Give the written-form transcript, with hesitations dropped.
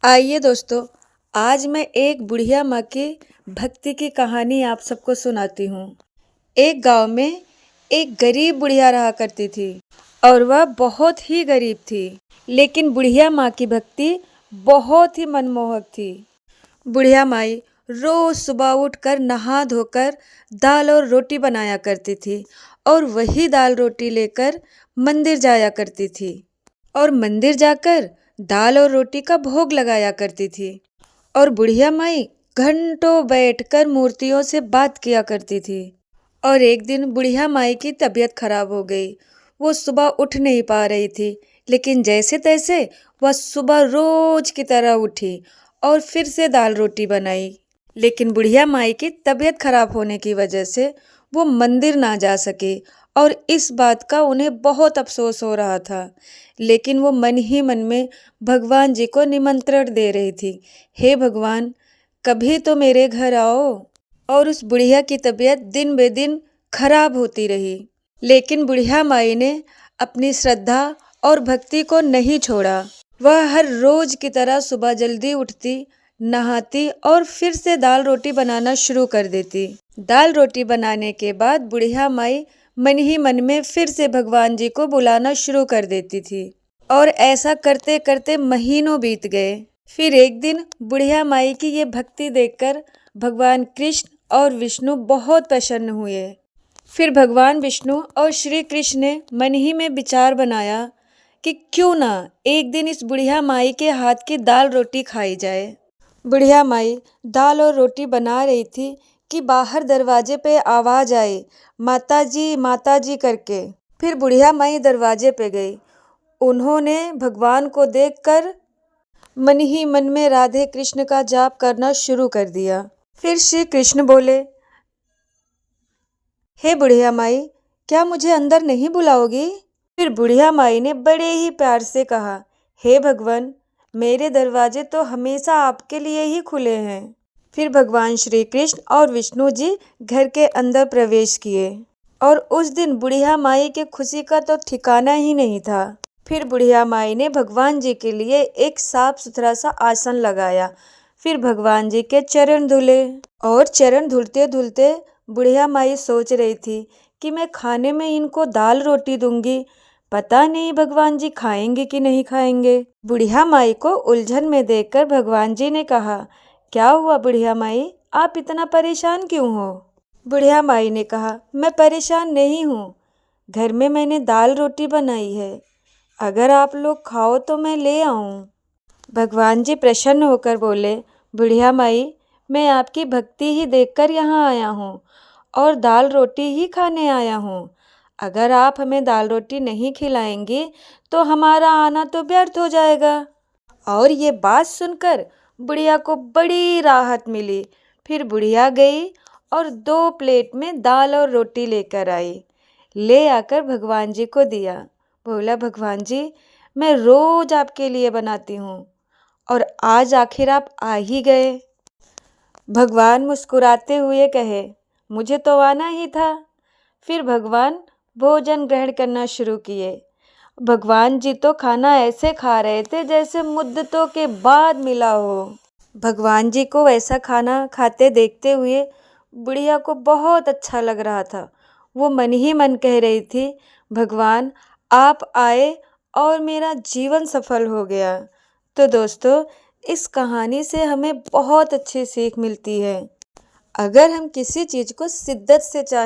आइए दोस्तों, आज मैं एक बुढ़िया माँ की भक्ति की कहानी आप सबको सुनाती हूँ। एक गांव में एक गरीब बुढ़िया रहा करती थी और वह बहुत ही गरीब थी, लेकिन बुढ़िया माँ की भक्ति बहुत ही मनमोहक थी। बुढ़िया माई रोज सुबह उठकर नहा धोकर दाल और रोटी बनाया करती थी और वही दाल रोटी लेकर मंदिर जाया करती थी और मंदिर जाकर दाल और रोटी का भोग लगाया करती थी। और बुढ़िया माई घंटों बैठकर मूर्तियों से बात किया करती थी। और एक दिन बुढ़िया माई की तबीयत खराब हो गई। वो सुबह उठ नहीं पा रही थी, लेकिन जैसे तैसे वह सुबह रोज की तरह उठी और फिर से दाल रोटी बनाई। लेकिन बुढ़िया माई की तबीयत खराब होने की वजह से वो मंदिर ना जा सके और इस बात का उन्हें बहुत अफसोस हो रहा था। लेकिन वो मन ही मन में भगवान जी को निमंत्रण दे रही थी, हे भगवान, कभी तो मेरे घर आओ। और उस बुढ़िया की तबीयत दिन बे दिन खराब होती रही, लेकिन बुढ़िया माई ने अपनी श्रद्धा और भक्ति को नहीं छोड़ा। वह हर रोज की तरह सुबह जल्दी उठती, नहाती और फिर से दाल रोटी बनाना शुरू कर देती। दाल रोटी बनाने के बाद बुढ़िया माई मन ही मन में फिर से भगवान जी को बुलाना शुरू कर देती थी और ऐसा करते करते महीनों बीत गए। फिर एक दिन बुढ़िया माई की ये भक्ति देखकर भगवान कृष्ण और विष्णु बहुत प्रसन्न हुए। फिर भगवान विष्णु और श्री कृष्ण ने मन ही में विचार बनाया कि क्यों ना एक दिन इस बुढ़िया माई के हाथ की दाल रोटी खाई जाए। बुढ़िया माई दाल और रोटी बना रही थी कि बाहर दरवाजे पे आवाज आई, माता जी करके। फिर बुढ़िया माई दरवाजे पे गई। उन्होंने भगवान को देखकर मन ही मन में राधे कृष्ण का जाप करना शुरू कर दिया। फिर श्री कृष्ण बोले, हे बुढ़िया माई, क्या मुझे अंदर नहीं बुलाओगी? फिर बुढ़िया माई ने बड़े ही प्यार से कहा, हे भगवान, मेरे दरवाजे तो हमेशा आपके लिए ही खुले हैं। फिर भगवान श्री कृष्ण और विष्णु जी घर के अंदर प्रवेश किए और उस दिन बुढ़िया माई के खुशी का तो ठिकाना ही नहीं था। फिर बुढ़िया माई ने भगवान जी के लिए एक साफ सुथरा सा आसन लगाया। फिर भगवान जी के चरण धुले और चरण धुलते धुलते बुढ़िया माई सोच रही थी कि मैं खाने में इनको दाल रोटी दूंगी, पता नहीं भगवान जी खाएंगे कि नहीं खाएंगे। बुढ़िया माई को उलझन में देखकर भगवान जी ने कहा, क्या हुआ बुढ़िया माई, आप इतना परेशान क्यों हो? बुढ़िया माई ने कहा, मैं परेशान नहीं हूँ, घर में मैंने दाल रोटी बनाई है, अगर आप लोग खाओ तो मैं ले आऊँ। भगवान जी प्रसन्न होकर बोले, बुढ़िया माई, मैं आपकी भक्ति ही देखकर यहाँ आया हूँ और दाल रोटी ही खाने आया हूँ। अगर आप हमें दाल रोटी नहीं खिलाएंगी तो हमारा आना तो व्यर्थ हो जाएगा। और ये बात सुनकर बुढ़िया को बड़ी राहत मिली। फिर बुढ़िया गई और 2 प्लेट में दाल और रोटी लेकर आई। ले आकर भगवान जी को दिया। बोला, भगवान जी, मैं रोज आपके लिए बनाती हूँ और आज आखिर आप आ ही गए। भगवान मुस्कुराते हुए कहे, मुझे तो आना ही था। फिर भगवान भोजन ग्रहण करना शुरू किए। भगवान जी तो खाना ऐसे खा रहे थे जैसे मुद्दतों के बाद मिला हो। भगवान जी को ऐसा खाना खाते देखते हुए बुढ़िया को बहुत अच्छा लग रहा था। वो मन ही मन कह रही थी, भगवान, आप आए और मेरा जीवन सफल हो गया। तो दोस्तों, इस कहानी से हमें बहुत अच्छी सीख मिलती है। अगर हम किसी चीज़ को शिद्दत से चाहें